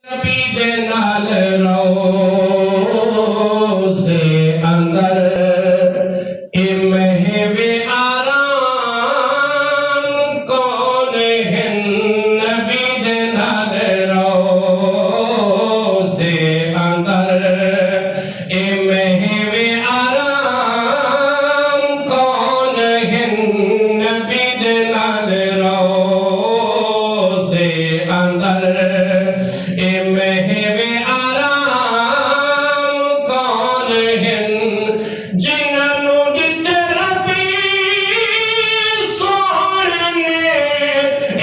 नबी दे नाल रोज़े अंदर ए महवे आराम कौन है नबी दे नाल रोज़े अंदर ए महवे आराम कौन है नबी दे नाल रोज़े अंदर ए महवे आराम कौन है जिन्हों दिते रबी सोहने ने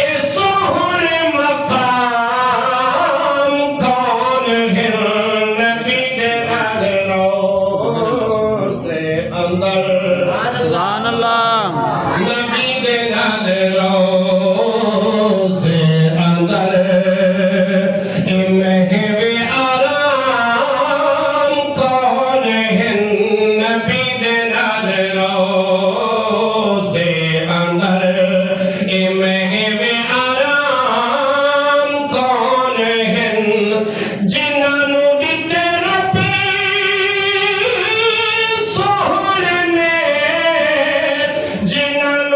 ए सोहने मकाम कौन है नबी दे नाल रोज़े अंदर सुभान अल्लाह। नबी दे नाल रोज़े अंदर ए महवे आराम कौन है नबी दे नाल रोज़े अंदर ए महवे आराम कौन है जिन्हों दिते रबी सोहने ने जिन्हों